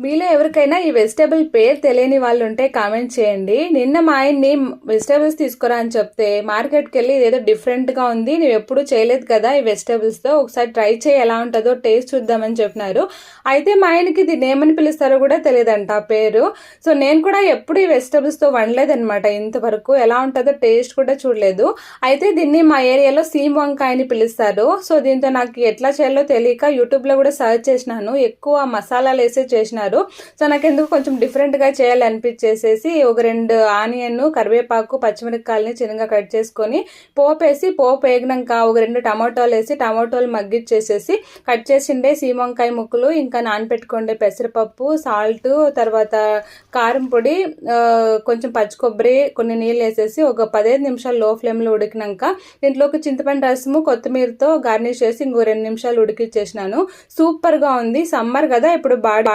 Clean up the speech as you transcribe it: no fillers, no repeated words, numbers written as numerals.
మీలో ఎవరికైనా ఈ వెజిటేబుల్ పేరు తెలియని వాళ్ళు ఉంటే కామెంట్ చేయండి. నిన్న మా ఆయన్ని వెజిటేబుల్స్ తీసుకురా అని చెప్తే మార్కెట్కి వెళ్ళి ఇదేదో డిఫరెంట్గా ఉంది, నువ్వు ఎప్పుడు చేయలేదు కదా ఈ వెజిటేబుల్స్తో, ఒకసారి ట్రై చేయి ఎలా ఉంటుందో టేస్ట్ చూద్దామని చెప్పినారు. అయితే మా ఆయనకి దీన్ని ఏమని పిలుస్తారో కూడా తెలియదంట ఆ పేరు. సో నేను కూడా ఎప్పుడు ఈ వెజిటేబుల్స్తో వండలేదనమాట ఇంతవరకు, ఎలా ఉంటుందో టేస్ట్ కూడా చూడలేదు. అయితే దీన్ని మా ఏరియాలో సీమ్ వంకాయ అని పిలుస్తారు. సో దీంతో నాకు ఎట్లా చేయాలో తెలియక యూట్యూబ్లో కూడా సర్చ్ చేసినాను. ఎక్కువ మసాలాలు వేసే చేసినారు. సో నాకు ఎందుకు కొంచెం డిఫరెంట్గా చేయాలనిపించేసేసి ఒక 2 ఆనియన్, కరివేపాకు, పచ్చిమిరపకాయలని చిన్నగా కట్ చేసుకొని పోపు వేగినాక ఒక 2 టమాటోలు వేసి టమాటోలు మగ్గిచ్చేసేసి కట్ చేసిండే సీమంకాయ ముక్కలు, ఇంకా నానపెట్టుకోండే పెసరపప్పు, సాల్ట్, తర్వాత కారం పొడి, కొంచెం పచ్చి కొబ్బరి, కొన్ని నీళ్ళు వేసేసి ఒక 15 నిమిషాలు లో ఫ్లేమ్లో ఉడికినాక దీంట్లోకి చింతపండు రసము, కొత్తిమీరతో గార్నిష్ చేసి ఇంకో 2 నిమిషాలు ఉడికిచ్చేసినాను. సూపర్గా ఉంది. సమ్మర్ కదా ఇప్పుడు బాడీ